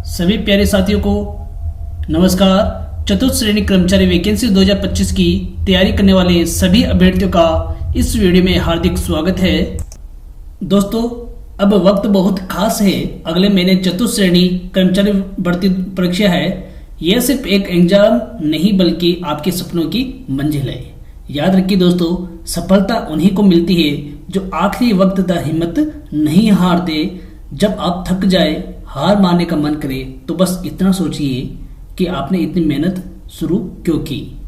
सभी प्यारे साथियों को नमस्कार। चतुर्थ श्रेणी कर्मचारी वैकेंसी 2025 की तैयारी करने वाले सभी अभ्यर्थियों का इस वीडियो में हार्दिक स्वागत है। दोस्तों, अब वक्त बहुत खास है। अगले महीने चतुर्थ श्रेणी कर्मचारी भर्ती परीक्षा है। यह सिर्फ एक एग्जाम नहीं बल्कि आपके सपनों की मंजिल है। याद रखिए दोस्तों, सफलता उन्हीं को मिलती है जो आखिरी वक्त तक हिम्मत नहीं हारते। जब आप थक जाए, हार मानने का मन करे, तो बस इतना सोचिए कि आपने इतनी मेहनत शुरू क्यों की।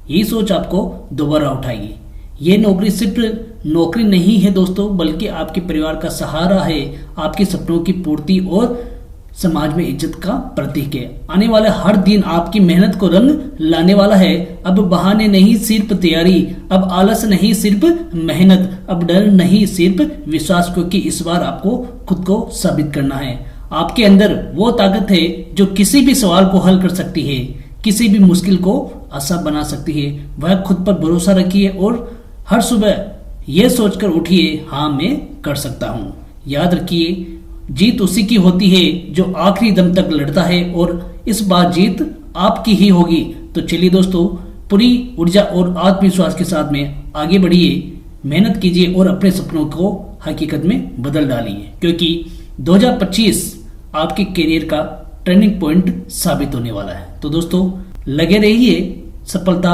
यही सोच आपको दोबारा उठाएगी। ये नौकरी सिर्फ नौकरी नहीं है दोस्तों, बल्कि आपके परिवार का सहारा है, आपके सपनों की पूर्ति और समाज में इज्जत का प्रतीक है। आने वाला हर दिन आपकी मेहनत को रंग लाने वाला है। अब बहाने नहीं, सिर्फ तैयारी। अब आलस नहीं, सिर्फ मेहनत। अब डर नहीं, सिर्फ विश्वास, क्योंकि इस बार आपको खुद को साबित करना है। आपके अंदर वो ताकत है जो किसी भी सवाल को हल कर सकती है, किसी भी मुश्किल को आसान बना सकती है। वह खुद पर भरोसा रखिए और हर सुबह यह सोचकर उठिए, हाँ मैं कर सकता हूँ। याद रखिए, जीत उसी की होती है जो आखिरी दम तक लड़ता है, और इस बार जीत आपकी ही होगी। तो चलिए दोस्तों, पूरी ऊर्जा और आत्मविश्वास के साथ में आगे बढ़िए, मेहनत कीजिए और अपने सपनों को हकीकत में बदल डालिए, क्योंकि 2025 आपके करियर का टर्निंग पॉइंट साबित होने वाला है। तो दोस्तों लगे रहिए, सफलता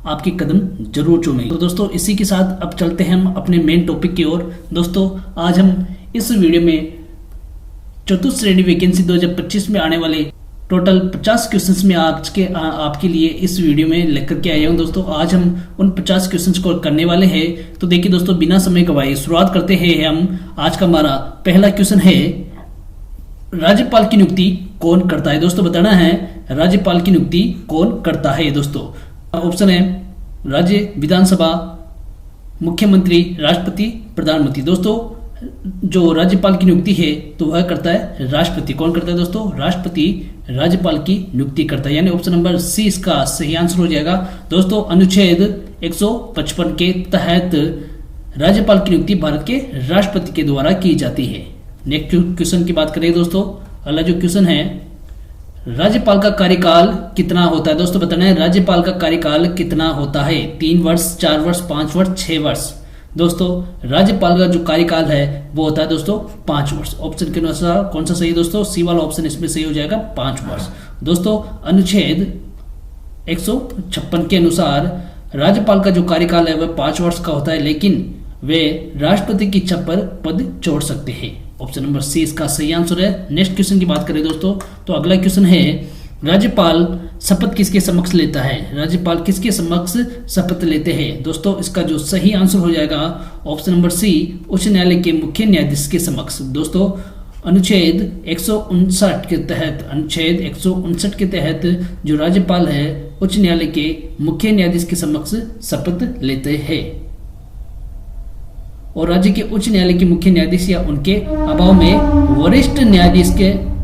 आपके कदम जरूर चूमेगी। तो दोस्तों इसी के साथ अब चलते हैं हम अपने मेन टॉपिक की ओर। दोस्तों आज हम इस वीडियो में चतुर्थ श्रेणी वैकेंसी 2025 में आने वाले टोटल 50 क्वेश्चंस में आज के आपके लिए इस वीडियो में लेकर के आए हूं। दोस्तों आज हम उन 50 क्वेश्चंस को करने वाले हैं। तो देखिए दोस्तों, बिना समय गवाए शुरुआत करते हैं हम। आज का हमारा पहला क्वेश्चन है, राज्यपाल की नियुक्ति कौन करता है? दोस्तों बताना है, राज्यपाल की नियुक्ति कौन करता है? दोस्तों ऑप्शन है राज्य विधानसभा, मुख्यमंत्री, राष्ट्रपति, प्रधानमंत्री। दोस्तों जो राज्यपाल की नियुक्ति है तो वह करता है राष्ट्रपति। कौन करता है दोस्तों? राष्ट्रपति राज्यपाल की नियुक्ति करता है, यानी ऑप्शन नंबर सी इसका सही आंसर हो जाएगा। दोस्तों अनुच्छेद 155 के तहत राज्यपाल की नियुक्ति भारत के राष्ट्रपति के द्वारा की जाती है। नेक्स्ट क्वेश्चन की बात करें दोस्तों, अगला जो क्वेश्चन है, राज्यपाल का कार्यकाल कितना होता है? दोस्तों बताना है, राज्यपाल का कार्यकाल कितना होता है? 3 वर्ष, 4 वर्ष, 5 वर्ष, 6 वर्ष। दोस्तों राज्यपाल का जो कार्यकाल है वो होता है दोस्तों 5 वर्ष। ऑप्शन के अनुसार कौन सा सही है दोस्तों? सी वाला ऑप्शन इसमें सही हो जाएगा, 5 वर्ष। दोस्तों अनुच्छेद 156 के अनुसार राज्यपाल का जो कार्यकाल है वह 5 वर्ष का होता है, लेकिन वे राष्ट्रपति की इच्छा पर पद छोड़ सकते हैं। ऑप्शन नंबर सी इसका सही आंसर है। नेक्स्ट क्वेश्चन की बात करें दोस्तों, तो अगला क्वेश्चन है, राज्यपाल शपथ किसके समक्ष लेता है? राज्यपाल किसके समक्ष शपथ लेते हैं? दोस्तों इसका जो सही आंसर हो जाएगा ऑप्शन नंबर सी, उच्च न्यायालय के मुख्य न्यायाधीश के समक्ष। दोस्तों अनुच्छेद 159 के तहत जो राज्यपाल है उच्च न्यायालय के मुख्य न्यायाधीश के समक्ष शपथ लेते हैं, और राज्य के उच्च न्यायालय के मुख्य न्यायाधीश या उनके अभाव में वरिष्ठ न्यायाधीश के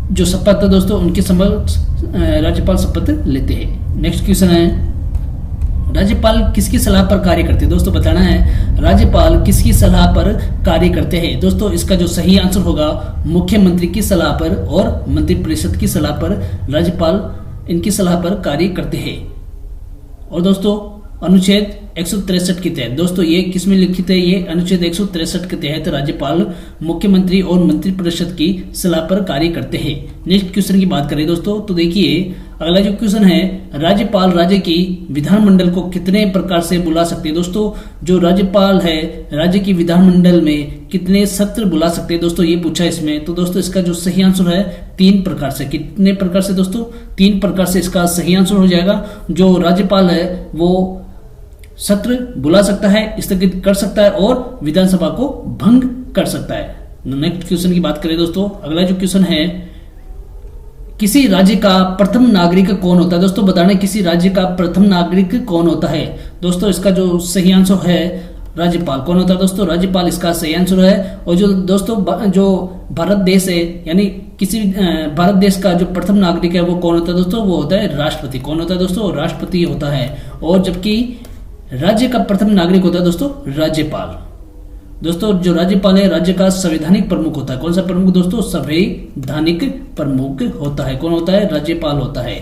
जो शपथ है दोस्तों उनके समक्ष राज्यपाल शपथ लेते हैं। नेक्स्ट क्वेश्चन है, राज्यपाल किसकी सलाह पर कार्य करते हैं? दोस्तों बताना है, राज्यपाल किसकी सलाह पर कार्य करते हैं? दोस्तों इसका जो सही आंसर होगा, मुख्यमंत्री की सलाह पर और मंत्रिपरिषद की सलाह पर राज्यपाल इनकी सलाह पर कार्य करते हैं। और दोस्तों अनुच्छेद 163 के तहत, दोस्तों ये किसमें लिखित है? ये अनुच्छेद 163 के तहत राज्यपाल मुख्यमंत्री और मंत्रिपरिषद की सलाह पर कार्य करते हैं। नेक्स्ट क्वेश्चन की बात करें दोस्तों, तो देखिए अगला जो क्वेश्चन है, राज्यपाल राज्य की विधानमंडल को कितने प्रकार से बुला सकते हैं? दोस्तों जो राज्यपाल है राज्य की विधानमंडल में कितने सत्र बुला सकते हैं? दोस्तों ये पूछा इसमें, तो दोस्तों इसका जो सही आंसर है 3 प्रकार से। कितने प्रकार से दोस्तों? 3 प्रकार से इसका सही आंसर हो जाएगा। जो राज्यपाल है वो सत्र बुला सकता है, स्थगित कर सकता है और विधानसभा को भंग कर सकता है। नेक्स्ट क्वेश्चन की बात करें दोस्तों, अगला जो क्वेश्चन है, किसी राज्य का प्रथम नागरिक कौन होता है? दोस्तों बताना है, किसी राज्य का प्रथम नागरिक कौन होता है? दोस्तों इसका जो सही आंसर है, राज्यपाल। कौन होता है दोस्तों? राज्यपाल इसका सही आंसर है। और जो दोस्तों जो भारत देश है, यानी किसी भारत देश का जो प्रथम नागरिक है वो कौन होता है दोस्तों? वो होता है राष्ट्रपति। कौन होता है दोस्तों? राष्ट्रपति होता है। और जबकि राज्य का प्रथम नागरिक होता है दोस्तों राज्यपाल। दोस्तों जो राज्यपाल है राज्य का संवैधानिक प्रमुख होता है। कौन सा प्रमुख दोस्तों? संवैधानिक प्रमुख होता है। कौन होता है? राज्यपाल होता है।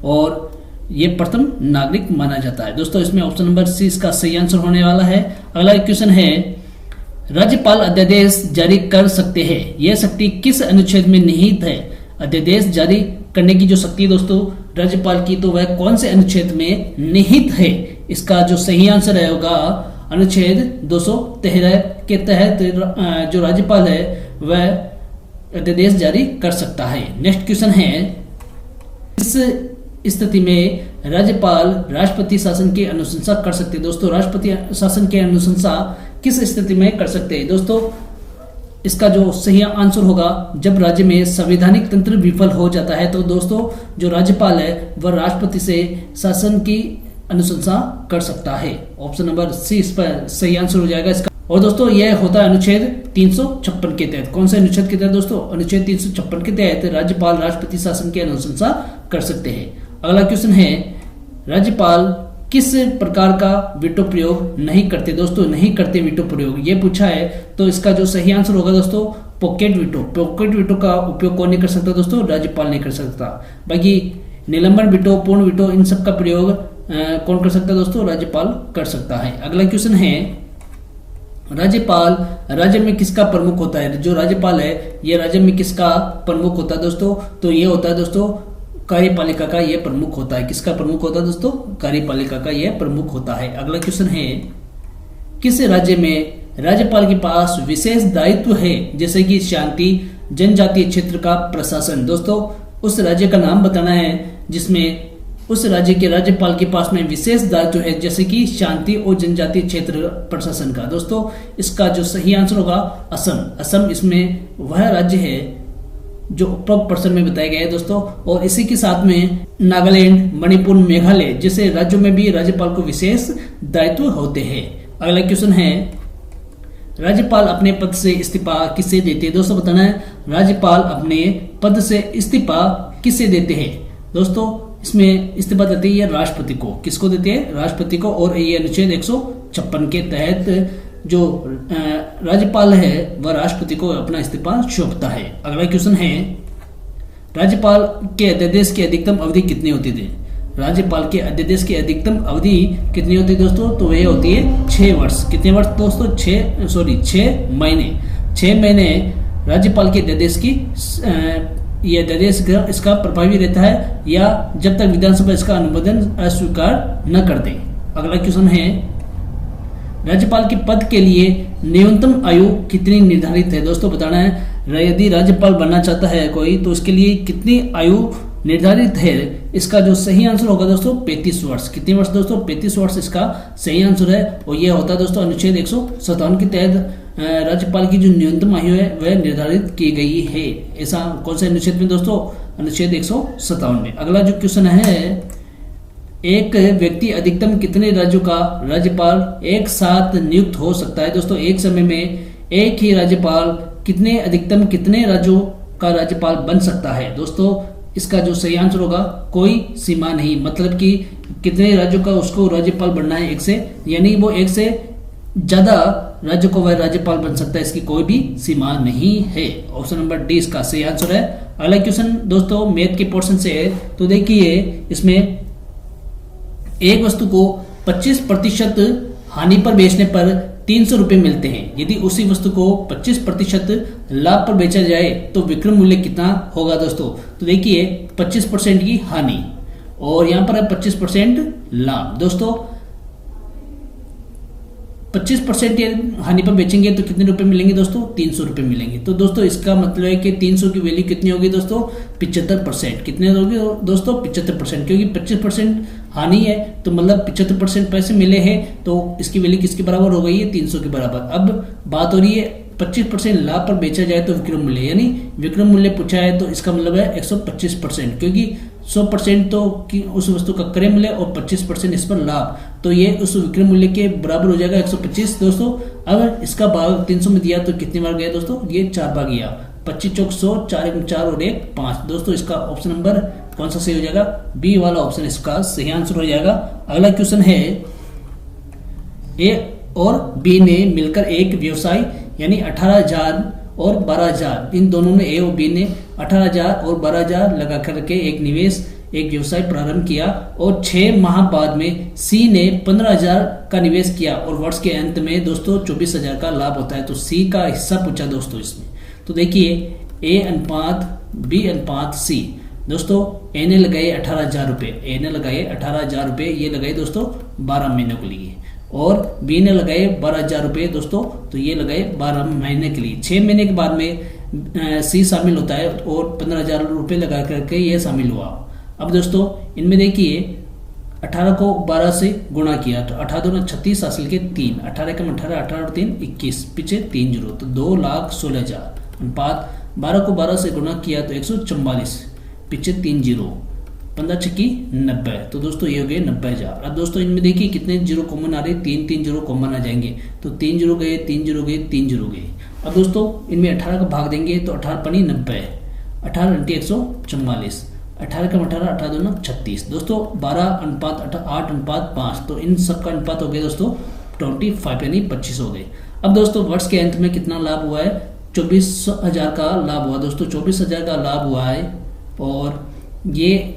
और ये प्रथम नागरिक माना जाता है। दोस्तों इसमें ऑप्शन नंबर सी इसका सही आंसर होने वाला है। अगला क्वेश्चन है, राज्यपाल अध्यादेश जारी कर सकते हैं, यह शक्ति किस अनुच्छेद में निहित है? अध्यादेश जारी करने की जो शक्ति है दोस्तों राज्यपाल की, तो वह कौन से अनुच्छेद में निहित है? इसका जो सही आंसर है होगा अनुच्छेद 213 के तहत जो राज्यपाल है वह अध्यादेश जारी कर सकता है। नेक्स्ट क्वेश्चन है, इस स्थिति में राज्यपाल राष्ट्रपति शासन की अनुशंसा कर सकते हैं। दोस्तों राष्ट्रपति शासन की अनुशंसा किस स्थिति में कर सकते हैं? दोस्तों इसका जो सही आंसर होगा जब राज्य में संवैधानिक तंत्र विफल हो जाता है, तो दोस्तों जो राज्यपाल है वह राष्ट्रपति से शासन की अनुशंसा कर सकता है। ऑप्शन नंबर सी इस पर सही आंसर हो जाएगा इसका। और दोस्तों यह होता है अनुच्छेद 356 के तहत। कौन से अनुच्छेद के तहत दोस्तों? अनुच्छेद 356 के तहत राज्यपाल राष्ट्रपति शासन की अनुशंसा कर सकते हैं। अगला क्वेश्चन है, राज्यपाल किस प्रकार का वीटो प्रयोग नहीं करते? दोस्तों नहीं करते वीटो प्रयोग, ये पूछा है। तो इसका जो सही आंसर होगा दोस्तों पॉकेट वीटो। पॉकेट वीटो का उपयोग कौन नहीं कर सकता दोस्तों? राज्यपाल नहीं कर सकता। बाकी निलंबन वीटो, पूर्ण वीटो, इन सब का प्रयोग कौन कर सकता है दोस्तों? राज्यपाल कर सकता है। अगला क्वेश्चन है, राज्यपाल राज्य में किसका प्रमुख होता है? जो राज्यपाल है ये राज्य में किसका प्रमुख होता है दोस्तों? तो ये होता है दोस्तों कार्यपालिका का ये प्रमुख होता है। किसका प्रमुख होता है दोस्तों? कार्यपालिका का ये प्रमुख होता है। अगला क्वेश्चन है, किस राज्य में राज्यपाल के पास विशेष दायित्व है जैसे कि शांति, जनजातीय क्षेत्र का प्रशासन? दोस्तों उस राज्य का नाम बताना है जिसमें उस राज्य के राज्यपाल के पास में विशेष दायित्व है जैसे कि शांति और जनजातीय क्षेत्र प्रशासन का। दोस्तों इसका जो सही आंसर होगा असम। असम इसमें वह राज्य है जो उपरोक्त प्रश्न में बताया गया है दोस्तों। और इसी के साथ में नागालैंड, मणिपुर, मेघालय जैसे राज्यों में भी राज्यपाल को विशेष दायित्व होते हैं। अगला क्वेश्चन है, राज्यपाल अपने पद से इस्तीफा किसे देते हैं? दोस्तों बताना है राज्यपाल अपने पद से इस्तीफा किसे देते हैं? दोस्तों इसमें इस्तीफा देते हैं राष्ट्रपति को। किसको देते हैं? राष्ट्रपति को। और ये अनुच्छेद 156 के तहत जो राज्यपाल है वह राष्ट्रपति को अपना इस्तीफा सौंपता है। अगला क्वेश्चन है, राज्यपाल के अध्यादेश की अधिकतम अवधि कितनी होती थी? राज्यपाल के अध्यादेश की अधिकतम अवधि कितनी होती है दोस्तों? तो यह होती है 6 वर्ष। कितने वर्ष दोस्तों? 6 महीने। 6 महीने राज्यपाल के अध्यादेश की यह अध्यादेश इसका प्रभावी रहता है या जब तक विधानसभा इसका अनुमोदन अस्वीकार न कर दे। अगला क्वेश्चन है, राज्यपाल के पद के लिए न्यूनतम आयु कितनी निर्धारित है? दोस्तों बताना है यदि राज्यपाल बनना चाहता है कोई तो उसके लिए कितनी आयु निर्धारित है? इसका जो सही आंसर होगा दोस्तों 35 वर्ष। कितने वर्ष दोस्तों? 35 वर्ष इसका सही आंसर है। और यह होता है दोस्तों अनुच्छेद 157 के तहत राज्यपाल की जो न्यूनतम आयु है वह निर्धारित की गई है। ऐसा कौन से अनुच्छेद में दोस्तों? अनुच्छेद 157 में। अगला जो क्वेश्चन है, एक व्यक्ति अधिकतम कितने राज्यों का राज्यपाल एक साथ नियुक्त हो सकता है? दोस्तों एक समय में एक ही राज्यपाल अधिकतम कितने राज्यों का राज्यपाल बन सकता है? दोस्तों इसका जो सही आंसर होगा कोई सीमा नहीं। मतलब कि कितने राज्यों का उसको राज्यपाल बनना है एक से, यानी वो एक से ज्यादा राज्यों को वह राज्यपाल बन सकता है, इसकी कोई भी सीमा नहीं है। ऑप्शन नंबर डी इसका सही आंसर है। अगला क्वेश्चन दोस्तों मैथ के पोर्शन से है। तो देखिए इसमें एक वस्तु को 25% हानि पर बेचने पर 300 रुपए मिलते हैं। यदि उसी वस्तु को 25% लाभ पर बेचा जाए तो विक्रय मूल्य कितना होगा दोस्तों? तो देखिए 25% की हानि और यहां पर है 25% लाभ। दोस्तों 25% हानि पर बेचेंगे तो कितने रुपए मिलेंगे दोस्तों? 300 रुपए मिलेंगे। तो दोस्तों इसका मतलब है कि 300 की वैल्यू कितनी होगी दोस्तों? 75%। कितने होगी दोस्तों? 75%। क्योंकि 25% हानि है तो मतलब 75% पैसे मिले हैं तो इसकी वैल्यू किसके बराबर हो गई है? 300 के बराबर। अब बात हो रही है 25% लाभ पर बेचा जाए तो विक्रय मूल्य, यानी विक्रय मूल्य पूछा है तो इसका मतलब है 125%। क्योंकि 100% तो उस वस्तु का क्रय मूल्य और 25% इस पर लाभ, तो ये उस विक्रय मूल्य के बराबर हो जाएगा 125 दोस्तों। अब इसका भाग 300 में दिया तो कितनी बार गया दोस्तों? ये 4 बार गया। 25 चौक 100, 4 4 और 1 5। दोस्तों इसका ऑप्शन नंबर कौन सा सही हो जाएगा? बी वाला ऑप्शन इसका सही आंसर हो जाएगा। अगला क्वेश्चन है, और बी ने मिलकर एक व्यवसाय यानी 18,000 और 12,000, इन दोनों ने ए और बी ने 18,000 और 12,000 लगा करके एक निवेश एक व्यवसाय प्रारंभ किया और 6 माह बाद में सी ने 15,000 का निवेश किया और वर्ष के अंत में दोस्तों 24,000 का लाभ होता है। तो सी का हिस्सा पूछा दोस्तों इसमें। तो देखिए ए अनुपात बी अनुपात सी। दोस्तों ए ने लगाए 18,000 रुपये, ए ने लगाए 18,000 रुपये, ये लगाए दोस्तों 12 महीनों के लिए, और बी ने लगाए 12,000 रुपये दोस्तों, तो ये लगाए 12 महीने के लिए। 6 महीने के बाद में सी शामिल होता है और 15,000 रुपये लगा करके ये शामिल हुआ। अब दोस्तों इनमें देखिए 18 को 12 से गुणा किया तो 18 36 हासिल के 3, 18 कम 18, 18 और 3 21, पीछे 3 जीरो, तो 2,16,000 अनुपात 12 को 12 से गुणा किया तो 144, पीछे 3 जीरो, 15 छक्की 90, तो दोस्तों ये हो गए 90,000। अब दोस्तों इनमें देखिए कितने जीरो कॉमन आ रहे, 3 जीरो कॉमन आ जाएंगे, तो 3 जीरो गए, 3 जीरो गए, 3 जीरो गए। अब दोस्तों इनमें 18 का भाग देंगे तो 18 पनी 90, 18 घंटे 144, 18 कम 18, 18 दूना 36। दोस्तों 12 अनुपात 8 अनुपात 5, तो इन सब का अनुपात हो गया दोस्तों 25 यानी 25 हो गए। अब दोस्तों वर्ष के अंत में कितना लाभ हुआ है, 24,000 का लाभ हुआ दोस्तों, 24,000 का लाभ हुआ है, और ये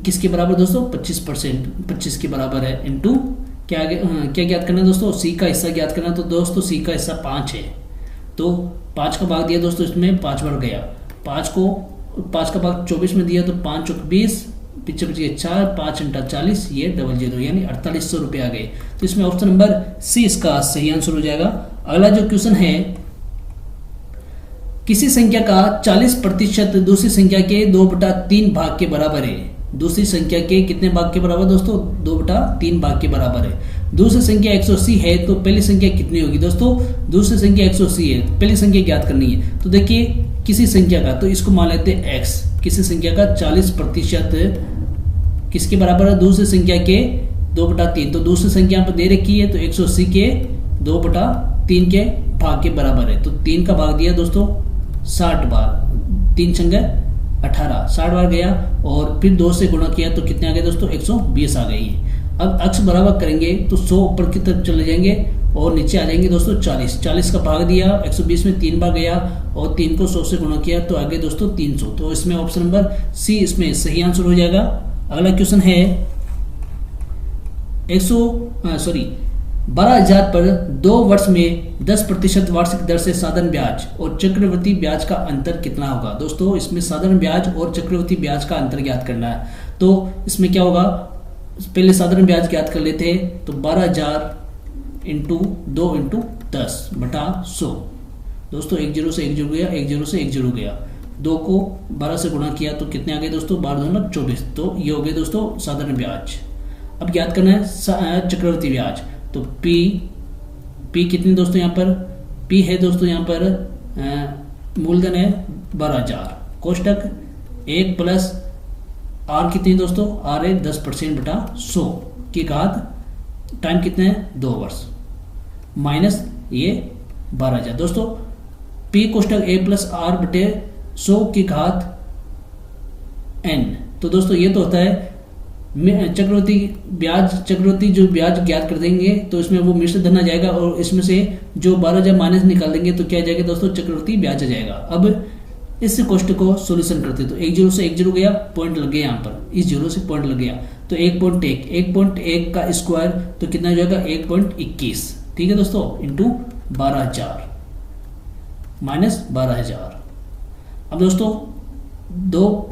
किसके बराबर दोस्तों 25%, 25 के बराबर है, इनटू क्या ज्ञात करना है दोस्तों, सी का हिस्सा ज्ञात करना। तो दोस्तों सी का हिस्सा 5 है, तो 5 का भाग दिया दोस्तों, इसमें 5 बार गया, 5 का भाग 24 में दिया तो 5 चौक 20, पीछे बच गए 4, 5 घंटा 40, ये डबल जीरो यानी 4800 रुपये आ गए। तो इसमें ऑप्शन नंबर सी इसका सही आंसर हो जाएगा। अगला जो क्वेश्चन है, किसी संख्या का 40% दूसरी संख्या के 2/3 भाग के बराबर है। दूसरी संख्या के कितने भाग के बराबर दोस्तों, 2/3 भाग के बराबर है। दूसरी संख्या 180 है तो पहली संख्या कितनी होगी दोस्तों, दूसरी संख्या 180 है, पहली संख्या ज्ञात करनी है। तो देखिए किसी संख्या का, तो इसको मान लेते हैं x, किसी संख्या का 40% किसके बराबर है, दूसरी संख्या के 2/3, तो दूसरी संख्या पर दे रखी है तो 180 के 2/3 के भाग के बराबर है। तो 3 का भाग दिया दोस्तों 60 बार, 3 संख्या 18, 60 बार गया, और फिर 2 से गुणा किया तो कितने आ गए दोस्तों 120 आ गई। अब अक्ष बराबर करेंगे तो 100 ऊपर की तरफ चले जाएंगे और नीचे आ जाएंगे दोस्तों 40, 40 का भाग दिया 120 में 3 बार गया और 3 को 100 से गुणा किया तो आगे दोस्तों 300, तो इसमें ऑप्शन नंबर सी इसमें सही आंसर हो जाएगा। अगला क्वेश्चन है 12,000 पर 2 वर्ष में 10% वार्षिक दर से साधारण ब्याज और चक्रवृद्धि ब्याज का अंतर कितना होगा। दोस्तों इसमें साधारण ब्याज और चक्रवृद्धि ब्याज का अंतर ज्ञात करना है। तो इसमें क्या होगा, पहले साधारण ब्याज ज्ञात कर लेते हैं, तो 12,000 इंटू 2 इंटू 10 बटा 100। दोस्तों 1 जीरो से 1 जीरो गया, 1 जीरो से 1 जीरो गया, 2 को 12 से गुणा किया तो कितने आ गए दोस्तों 12 24, तो ये हो गए दोस्तों साधारण ब्याज। अब ज्ञात करना है चक्रवृद्धि ब्याज, तो P कितनी दोस्तों यहाँ पर P है दोस्तों यहाँ पर मूलधन है 12,000, कोष्टक 1 प्लस R कितनी दोस्तों, R है 10% बटा 100 की घात, टाइम कितना है 2 वर्ष, माइनस ये 12,000। दोस्तों P कोष्टक A प्लस R बटे 100 की घात N। तो दोस्तों ये तो होता है चक्रवृद्धि ब्याज, चक्रवृद्धि जो ब्याज ज्ञात कर देंगे तो इसमें वो मिश्र धन आ जाएगा और इसमें से जो 12,000 माइनस निकाल देंगे तो क्या आ जाएगा दोस्तों चक्रवृद्धि ब्याज आ जाएगा। अब इस क्वेश्चन को सॉल्यूशन करते तो 1 जीरो से 1 जीरो गया, पॉइंट लग गया यहाँ पर, इस जीरो से पॉइंट लग गया तो 1.1 का स्क्वायर तो कितना हो जाएगा 1.21, ठीक है दोस्तों, इंटू 12,000 माइनस 12,000। अब दोस्तों दो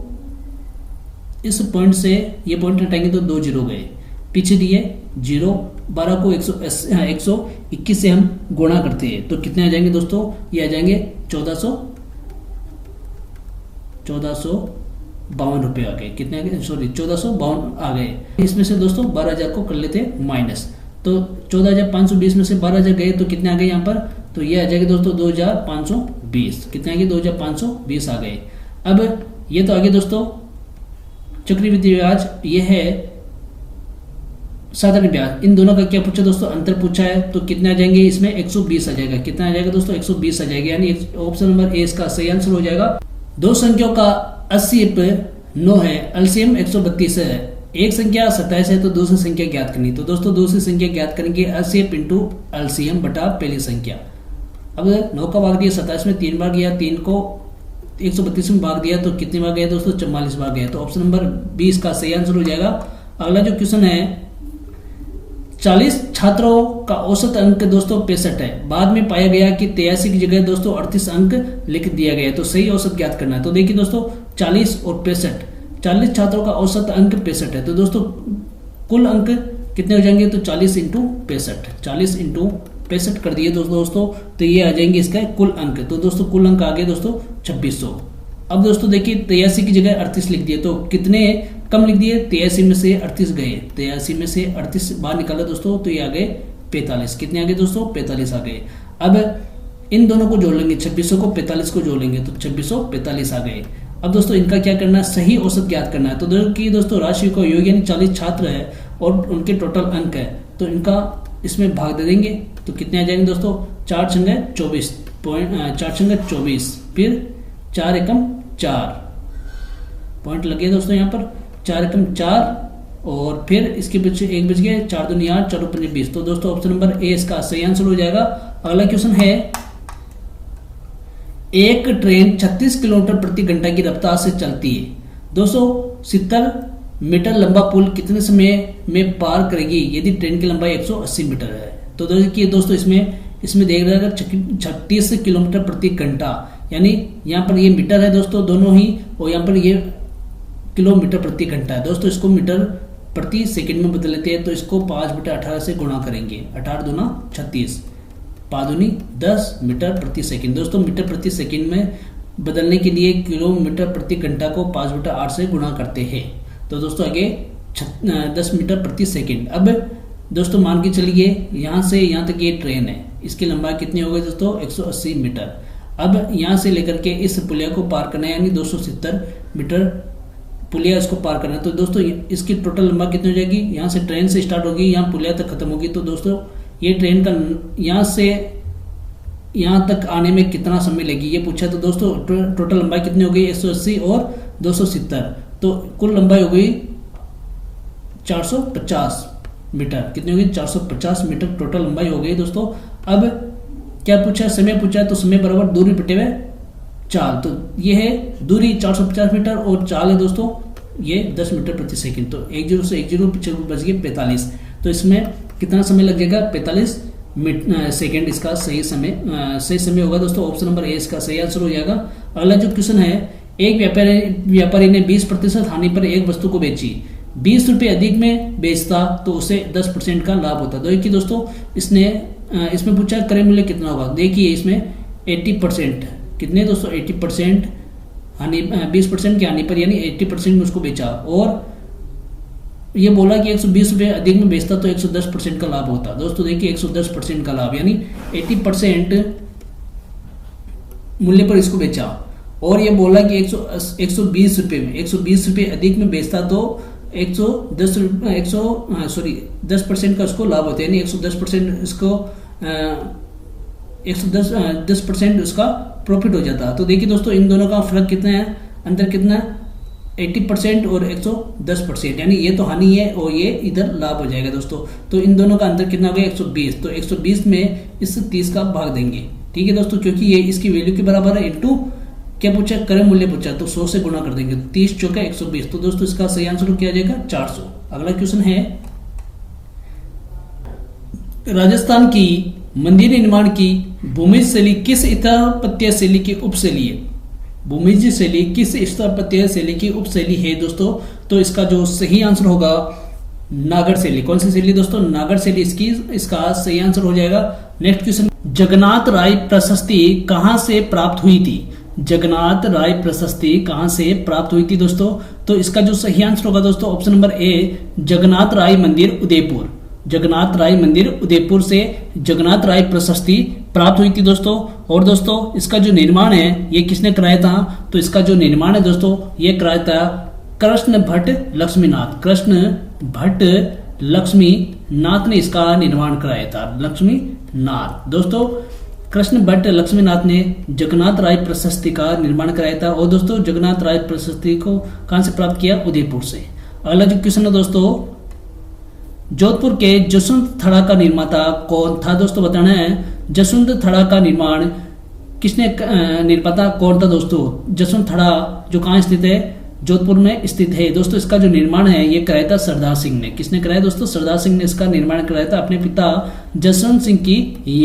इस पॉइंट से ये पॉइंट हटाएंगे तो 2 जीरो गए, पीछे दिए जीरो, 12 को 121 से हम गुणा करते हैं तो कितने आ जाएंगे दोस्तों, ये आ जाएंगे 1452 रुपये आ गए, कितने आ गए, सॉरी 1452 आ गए। इसमें से दोस्तों 12,000 को कर लेते हैं माइनस, तो 14,520 में से 12,000 गए तो कितने आ गए यहाँ पर, तो ये आ जाएगा दोस्तों 2,520, कितने आ गए 2,520 आ गए। अब ये तो आगे दोस्तों चक्रवृद्धि ब्याज, ये है साधारण ब्याज, इन दोनों का क्या पूछा दोस्तों, अंतर पूछा है, तो कितने आ जाएंगे इसमें 120 आ जाएगा, कितना आ जाएगा दोस्तों 120 आ जाएगा, यानी ऑप्शन नंबर ए इसका सही आंसर हो जाएगा। दो संख्याओं का 80 9 है, एलसीएम 132 है, एक संख्या 27 है तो दूसरी संख्या ज्ञात करनी। तो दोस्तों दूसरी संख्या ज्ञात करेंगे LCM इंटू LCM बटा पहली संख्या। अब 9 का भाग दिया 27 में 3 बार गया, 3 को 132 में भाग दिया तो कितने बार गया दोस्तों? 44 बार गया। तो ऑप्शन नंबर 20 का सही आंसर हो जाएगा। अगला जो क्वेश्चन है, 40 छात्रों का औसत अंक दोस्तों 65 है। बाद में पाया गया कि 83 की जगह दोस्तों 38 अंक लिख दिया गया, तो सही औसत ज्ञात करना है। तो देखिए दोस्तों 40 और 65, 40 छात्रों का औसत अंक 65 है, तो दोस्तों कुल अंक कितने हो जाएंगे? तो 40 इंटू 65, 40 इंटू 65 कर दिए दोस्तों, तो ये आ जाएंगे इसका कुल अंक। तो दोस्तों कुल अंक आ गए दोस्तों 2600। अब दोस्तों देखिए 83 की जगह 38 लिख दिए, तो कितने कम लिख दिए? 83 में से 38 गए, 83 में से 38 बाहर निकाला दोस्तों, तो ये आ गए 45। कितने आ गए दोस्तों? 45 आ गए। अब इन दोनों को जोड़ लेंगे, 2600 को 45 को जोड़ लेंगे, तो 2645 आ गए। अब दोस्तों इनका क्या करना है? सही औसत ज्ञात करना है। तो दोस्तों राशि को योग यानी 40 छात्र है और उनके टोटल अंक है, तो इनका इसमें भाग दे देंगे, तो कितने आ जाएंगे दोस्तों? 4 छंगे 24, 4 छंगे 24, फिर 4 एकम 4 पॉइंट लगे दोस्तों यहाँ पर, 4 एकम 4 और फिर इसके पीछे 1 बच गए, 4 दूनी 8, 4 पंजे 20। तो दोस्तों ऑप्शन नंबर ए इसका सही आंसर हो जाएगा। अगला क्वेश्चन है, एक ट्रेन 36 किलोमीटर प्रति घंटा की रफ्तार से चलती है। 270 मीटर लंबा पुल कितने समय में पार करेगी यदि ट्रेन की लंबाई 180 मीटर है? तो देखिए दोस्तों इसमें देख रहे हैं 36 किलोमीटर प्रति घंटा, यानी यहाँ पर ये मीटर है दोस्तों दोनों ही, और यहाँ पर ये किलोमीटर प्रति घंटा है। दोस्तों इसको मीटर प्रति सेकंड में बदल लेते हैं, तो इसको 5/18 से गुणा करेंगे, 18 दूना 36, 5 दूनी 10 मीटर प्रति सेकंड। दोस्तों मीटर प्रति सेकंड में बदलने के लिए किलोमीटर प्रति घंटा को 5/8 से गुणा करते हैं, तो दोस्तों आगे 10 मीटर प्रति सेकंड। अब दोस्तों मान के चलिए यहाँ से यहाँ तक ये ट्रेन है, इसकी लंबाई कितनी हो गई दोस्तों? 180 मीटर। अब यहाँ से लेकर के इस पुलिया को पार करना है, यानी 270 मीटर पुलिया इसको पार करना है, तो दोस्तों इसकी टोटल लंबाई कितनी हो जाएगी? यहाँ से ट्रेन से स्टार्ट होगी, यहाँ पुलिया तक खत्म होगी, तो दोस्तों ये ट्रेन का यहाँ से यहाँ तक आने में कितना समय लगेगी ये पूछा। तो दोस्तों टोटल लंबाई कितनी हो गई? 180 और 270, तो कुल लंबाई हो गई 450 मीटर। कितनी हो गई? 450 मीटर टोटल लंबाई हो गई दोस्तों। अब क्या पूछा? समय पूछा है, तो समय बराबर दूरी बटे हुए चाल, तो ये है दूरी 450 मीटर और चाल है दोस्तों ये 10 मीटर प्रति सेकंड। तो 10 से 10 पीछे बच गए 45, तो इसमें कितना समय लग जाएगा? 45 सेकंड इसका सही समय होगा दोस्तों। ऑप्शन नंबर ए इसका सही आंसर हो जाएगा। अगला जो क्वेश्चन है, एक व्यापारी ने 20% हानि पर एक वस्तु को बेची, 20 रुपए अधिक में बेचता तो उसे 10% का लाभ होता। देखिए दोस्तों इसमें पूछा क्रय मूल्य कितना होगा। देखिए इसमें 80%, कितने दोस्तों? 80% हानि, 20% की हानि पर यानी 80% में उसको बेचा, और ये बोला कि 120 रुपए अधिक में बेचता तो 110% का लाभ होता। दोस्तों देखिए 110% का लाभ, यानी 80% मूल्य पर इसको बेचा, और ये बोला कि 120 रुपए में 120 रुपए अधिक में बेचता तो 10% का उसको लाभ होता है, यानी 110% इसको 10% उसका प्रॉफिट हो जाता। तो देखिए दोस्तों इन दोनों का फर्क कितना है, अंतर कितना है? 80% और 110%, यानी ये तो हानि है और ये इधर लाभ हो जाएगा दोस्तों। तो इन दोनों का अंतर कितना हो गया? 120। तो 120 में इस 30 का भाग देंगे, ठीक है दोस्तों, क्योंकि ये इसकी वैल्यू के बराबर है, इंटू क्या पूछा? क्रय मूल्य पूछा, तो 100 से गुणा कर देंगे, 30 चौका 120। तो दोस्तों इसका सही आंसर क्या आ जाएगा? 400। अगला क्वेश्चन है, राजस्थान की मंदिर निर्माण की भूमिज शैली किस स्थापत्य शैली की उपशैली है? भूमिज शैली किस स्थापत्य शैली की उपशैली है दोस्तों? तो इसका जो सही आंसर होगा नागर शैली। कौन सी शैली दोस्तों? नागर शैली इसका सही आंसर हो जाएगा। नेक्स्ट क्वेश्चन, जगन्नाथ राय प्रशस्ति कहां से प्राप्त हुई थी? जगन्नाथ राय प्रशस्ति कहां से प्राप्त हुई थी दोस्तों? तो इसका जो सही आंसर होगा दोस्तों ऑप्शन नंबर ए, जगन्नाथ राय मंदिर उदयपुर। जगन्नाथ राय मंदिर उदयपुर से जगन्नाथ राय प्रशस्ति प्राप्त हुई थी दोस्तों। और दोस्तों इसका जो निर्माण है ये किसने कराया था? तो इसका जो निर्माण है दोस्तों ये कराया था कृष्ण भट्ट लक्ष्मीनाथ। कृष्ण भट्ट लक्ष्मीनाथ ने इसका निर्माण कराया था। लक्ष्मीनाथ दोस्तों, कृष्ण भट्ट लक्ष्मीनाथ ने जगन्नाथ राय प्रशस्ति का निर्माण कराया था। और दोस्तों जगन्नाथ राय प्रशस्ति को कहां से प्राप्त किया? उदयपुर से। अगला जो क्वेश्चन है दोस्तों, जोधपुर के जसवंत थड़ा का निर्माता कौन था दोस्तों, बताना है। जसवंत थड़ा का निर्माण किसने निर्माता कौन था दोस्तों। जसवंत थड़ा जो कहाँ स्थित है, जोधपुर में स्थित है दोस्तों। इसका जो निर्माण है ये कराया था सरदार सिंह ने। किसने कराया दोस्तों, सरदार सिंह ने इसका निर्माण कराया था। अपने पिता जसवंत सिंह की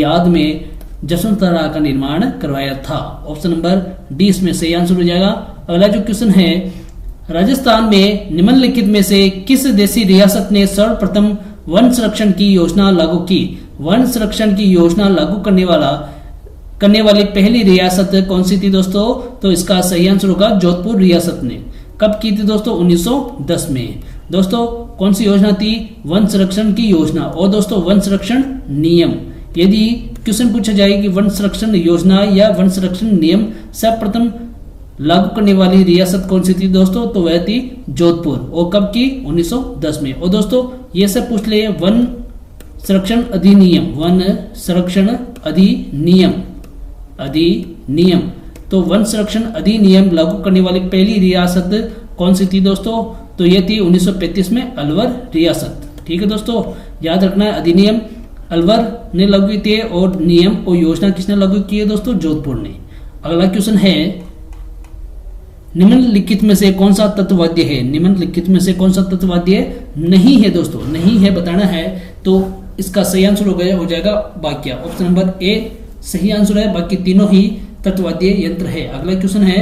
याद में जसवंत थड़ा का निर्माण करवाया था। ऑप्शन नंबर डी इसमें सही आंसर हो जाएगा। अगला जो क्वेश्चन है, राजस्थान में निम्नलिखित में से किस देशी रियासत ने सर्वप्रथम वन संरक्षण की योजना लागू की। वन संरक्षण की योजना लागू करने वाली पहली रियासत कौन सी थी दोस्तों, तो इसका सही आंसर होगा जोधपुर रियासत ने। कब की थी दोस्तों, 1910 में। दोस्तों कौन सी योजना थी, वन संरक्षण की योजना। और दोस्तों वन संरक्षण नियम, यदि क्वेश्चन पूछा जाए कि वन संरक्षण योजना या वन संरक्षण नियम सर्वप्रथम लागू करने वाली रियासत कौन सी थी दोस्तों, तो वह थी जोधपुर। और कब की, 1910 में। और दोस्तों ये सब पूछ ले, वन संरक्षण अधिनियम, वन संरक्षण अधिनियम, तो वन संरक्षण अधिनियम लागू करने वाली पहली रियासत कौन सी थी दोस्तों, तो ये थी 1935 में अलवर रियासत। ठीक है दोस्तों, याद रखना है, अधिनियम अलवर ने लागू की थी और नियम और योजना किसने लागू की है दोस्तों, जोधपुर ने। अगला क्वेश्चन है, निम्नलिखित में से कौन सा तत्ववाद्य है। निम्नलिखित में से कौन सा तत्ववाद्य नहीं है दोस्तों, नहीं है बताना है। तो इसका सही आंसर हो जाएगा वाक्य। ऑप्शन नंबर ए सही आंसर है, बाकी तीनों ही तत्ववाद्य यंत्र है। अगला क्वेश्चन है,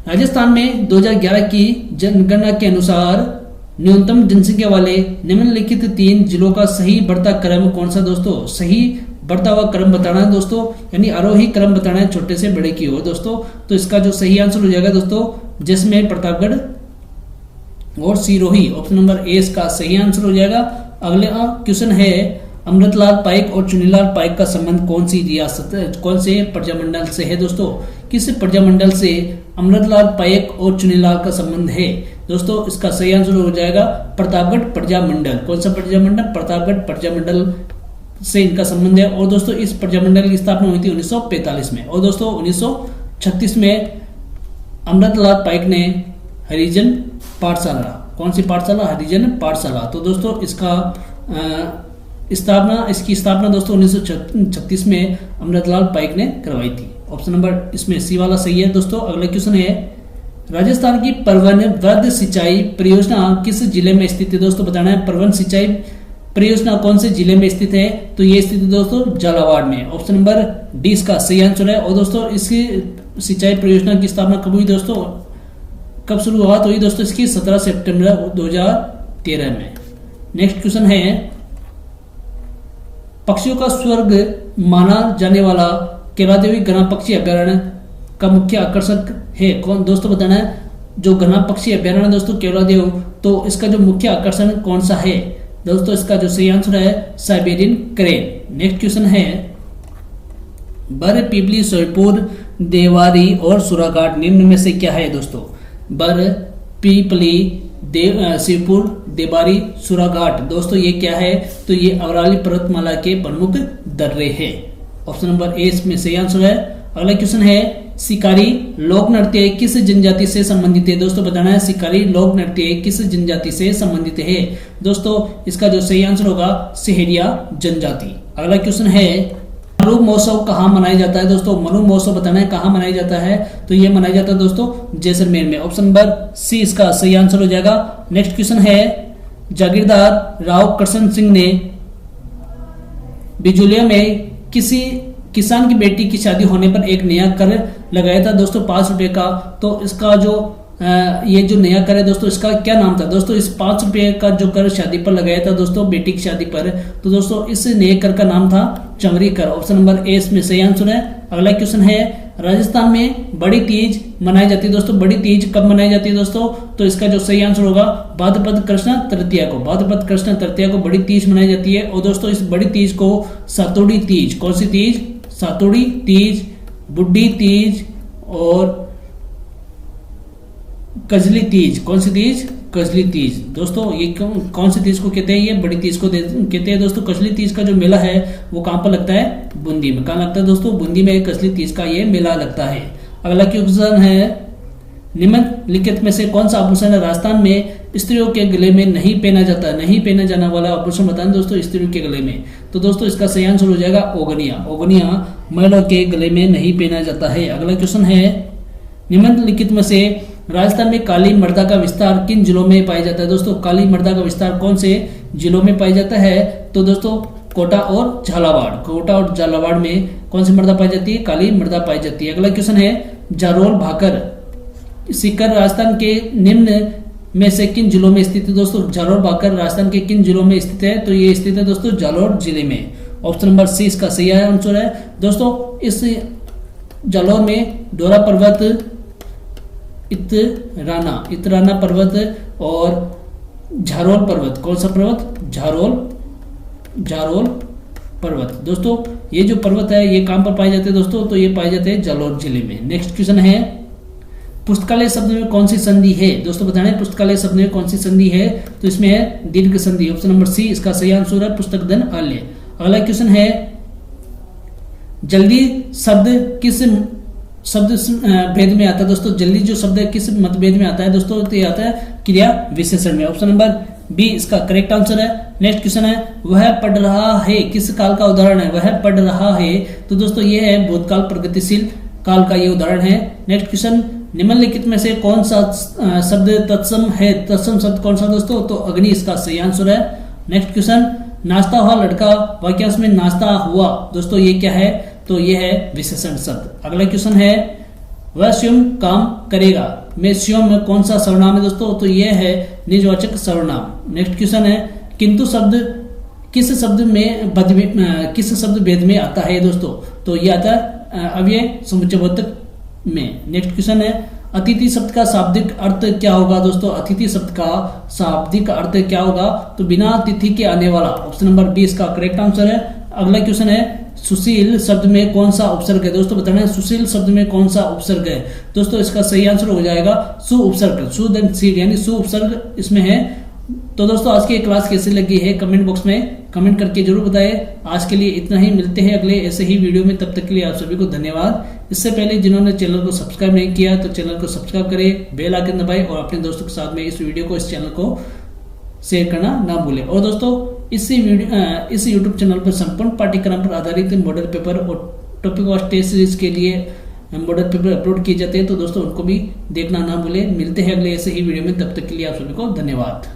राजस्थान में 2011 की जनगणना के अनुसार न्यूनतम जनसंख्या वाले निम्नलिखित 3 जिलों का सही बढ़ता क्रम कौन सा दोस्तों। सही बढ़ता हुआ क्रम बताना है दोस्तों, यानी आरोही क्रम बताना है छोटे से बड़े की ओर दोस्तों। तो इसका जो सही आंसर हो जाएगा दोस्तों, जैसलमेर, प्रतापगढ़ और सिरोही। ऑप्शन नंबर ए इसका सही आंसर हो जाएगा। अगले क्वेश्चन है, अमृतलाल पाइक और चुनीलाल पाइक का संबंध कौन सी रियासत, कौन से प्रजामंडल से है दोस्तों। किस प्रजामंडल से अमृतलाल पाइक और चुनीलाल का संबंध है दोस्तों, इसका सही आंसर हो जाएगा प्रतापगढ़ प्रजामंडल। कौन सा प्रजामंडल, प्रतापगढ़ प्रजामंडल से इनका संबंध है। और दोस्तों इस प्रजामंडल की स्थापना हुई थी 1945 में। और दोस्तों 1936 में अमृतलाल पाइक ने हरिजन पाठशाला, कौन सी पाठशाला, हरिजन पाठशाला। तो दोस्तों इसकी स्थापना दोस्तों 1936 में अमृतलाल पाइक ने करवाई थी। ऑप्शन नंबर इसमें सी वाला सही है दोस्तों। अगला क्वेश्चन है, राजस्थान की परवन वृहद सिंचाई परियोजना किस जिले में स्थित है दोस्तों, बताना है। परवन सिंचाई परियोजना कौन से जिले में स्थित है, तो ये स्थित है दोस्तों झालावाड़ में। ऑप्शन नंबर डी इसका सही आंसर है। और दोस्तों इसकी सिंचाई परियोजना की स्थापना कब हुई दोस्तों, कब शुरुआत हुई दोस्तों इसकी, 17 सितंबर 2013 में। नेक्स्ट क्वेश्चन है, पक्षियों का स्वर्ग माना जाने वाला केलादेवी घना पक्षी अभ्यारण्य का मुख्य आकर्षक है कौन दोस्तों, बताना है। जो घना पक्षी अभ्यारण्य दोस्तों केलादेव, तो इसका जो मुख्य आकर्षण कौन सा है दोस्तों, इसका जो सही आंसर है साइबेरियन क्रेन। नेक्स्ट क्वेश्चन है, बर, पीपली, सोयपुर, देवारी और सुराघाट निम्न में से क्या है दोस्तों। बर, पीपली, शिवपुर, देवारी, सुराघाट दोस्तों ये क्या है, तो ये अरावली पर्वतमाला के प्रमुख दर्रे हैं। ऑप्शन नंबर ए इसमें सही आंसर है। अगला क्वेश्चन है, शिकारी लोक नृत्य किस जनजाति से संबंधित है दोस्तों, बताना है। शिकारी लोक नृत्य किस जनजाति से संबंधित है दोस्तों, इसका जो सही आंसर होगा सेहरिया जनजाति। अगला क्वेश्चन है, मरु महोत्सव कहाँ मनाया जाता है दोस्तों। मरु महोत्सव बताना है कहाँ मनाया जाता है, तो ये मनाया जाता है दोस्तों जैसलमेर में। ऑप्शन नंबर सी इसका सही आंसर हो जाएगा। नेक्स्ट क्वेश्चन है, जागीरदार राव कृष्ण सिंह ने बिजुलिया में किसी किसान की बेटी की शादी होने पर एक नया कर लगाया था दोस्तों 5 रुपए का। तो इसका जो ये जो नया कर है दोस्तों, इसका क्या नाम था दोस्तों। इस 5 रुपए का जो कर शादी पर लगाया था दोस्तों, बेटी की शादी पर, तो दोस्तों इस नए कर का नाम था चमरी कर। ऑप्शन नंबर ए इसमें सही आंसर है। अगला क्वेश्चन है, राजस्थान में बड़ी तीज मनाई जाती है दोस्तों। बड़ी तीज कब मनाई जाती है दोस्तों, तो इसका जो सही आंसर होगा भाद्रपद कृष्ण तृतीया को। भाद्रपद कृष्ण तृतीया को बड़ी तीज मनाई जाती है। और दोस्तों इस बड़ी तीज को सातोड़ी तीज, कौन सी तीज, सातोड़ी तीज, बुड्ढी तीज और कजली तीज, कौन सी तीज, कजली तीज दोस्तों। ये कौन सी तीज को कहते हैं, ये बड़ी तीज को कहते हैं दोस्तों। कजली तीज का जो मेला है वो कहां पर लगता है, बूंदी में। कहां लगता है दोस्तों, बूंदी में कजली तीज का ये मेला लगता है। अगला क्वेश्चन है, निम्नलिखित में से कौन सा आभूषण राजस्थान में स्त्रियों के गले में नहीं पहना जाता है? नहीं पहना जाने वाला आभूषण बताएं दोस्तों स्त्रियों के गले में। तो दोस्तों इसका सही आंसर हो जाएगा ओगनिया। ओगनिया महिलाओं के गले में नहीं पहना जाता है। अगला क्वेश्चन है, निम्नलिखित में से राजस्थान में काली मृदा का विस्तार किन जिलों में पाया जाता है? दोस्तों काली मृदा का विस्तार कौन से जिलों में पाया जाता है? तो दोस्तों कोटा और झालावाड़। कोटा और झालावाड़ में कौन सी मृदा पाई जाती है? काली मृदा पाई जाती है। अगला क्वेश्चन है, जारोल भाकर सीकर राजस्थान के निम्न में से किन जिलों में स्थित है? दोस्तों जालोर भाकर राजस्थान के किन जिलों में स्थित है? तो ये स्थित है दोस्तों जालोर जिले में। ऑप्शन नंबर सी इसका सही आंसर है। दोस्तों इस जालोर में डोरा पर्वत, इतराना पर्वत और झारोल पर्वत, कौन सा पर्वत? झारोल पर्वत। दोस्तों ये जो पर्वत है ये कहां पर पाए जाते हैं दोस्तों? तो ये पाए जाते हैं जालोर जिले में। नेक्स्ट क्वेश्चन है, पुस्तकालय शब्द में कौन सी संधि है? दोस्तों बताना है पुस्तकालय शब्द में कौन सी संधि है? तो इसमें है दीर्घ संधि। ऑप्शन नंबर सी इसका सही आंसर है, पुस्तक धन आल्य। अगला क्वेश्चन है, जल्दी शब्द किस शब्द भेद में आता है? दोस्तों जल्दी जो शब्द है किस मतभेद में आता है दोस्तों? तो ये आता है क्रिया विशेषण में। ऑप्शन नंबर बी इसका करेक्ट आंसर है। नेक्स्ट क्वेश्चन है, वह पढ़ रहा है किस काल का उदाहरण है? वह पढ़ रहा है तो दोस्तों ये है भूतकाल प्रगतिशील काल का ये उदाहरण है। नेक्स्ट क्वेश्चन, निम्नलिखित में से कौन सा शब्द तत्सम है? तत्सम शब्द कौन सा दोस्तों? तो अग्नि इसका सही आंसर है। नेक्स्ट क्वेश्चन, नाश्ता हुआ लड़का वाक्यांश में नाश्ता हुआ, दोस्तों ये क्या है? तो ये है विशेषण शब्द। अगला क्वेश्चन है, वह स्वयं काम करेगा में स्वयं में कौन सा सर्वनाम है दोस्तों? तो ये है निजवाचक सर्वनाम। नेक्स्ट क्वेश्चन है, किंतु शब्द किस शब्द भेद में आता है दोस्तों? तो ये आता है अव्यय समुच्चयबोधक में। नेक्स्ट क्वेश्चन है, अतिथि शब्द का शाब्दिक अर्थ क्या होगा दोस्तों? अतिथि शब्द का शाब्दिक अर्थ क्या होगा? तो बिना अतिथि के आने वाला। ऑप्शन नंबर बी इसका करेक्ट आंसर है। अगला क्वेश्चन है, सुशील शब्द में कौन सा उपसर्ग है? दोस्तों बताना है सुशील शब्द में कौन सा उपसर्ग है? दोस्तों इसका सही आंसर हो जाएगा सु उपसर्ग, सु देन सीड यानी सु उपसर्ग इसमें है। तो दोस्तों आज की क्लास कैसी लगी है कमेंट बॉक्स में कमेंट करके जरूर बताएं। आज के लिए इतना ही, मिलते हैं अगले ऐसे ही वीडियो में, तब तक के लिए आप सभी को धन्यवाद। इससे पहले जिन्होंने चैनल को सब्सक्राइब नहीं किया तो चैनल को सब्सक्राइब करें, बेल आइकन दबाएं और अपने दोस्तों के साथ में इस वीडियो को, इस चैनल को शेयर करना ना भूलें। और दोस्तों इस यूट्यूब चैनल पर संपूर्ण पाठ्यक्रम पर आधारित मॉडल पेपर और टॉपिक वाइज टेस्ट सीरीज के लिए मॉडल पेपर अपलोड किए जाते हैं, तो दोस्तों उनको भी देखना ना भूलें। मिलते हैं अगले ऐसे ही वीडियो में, तब तक के लिए आप सभी को धन्यवाद।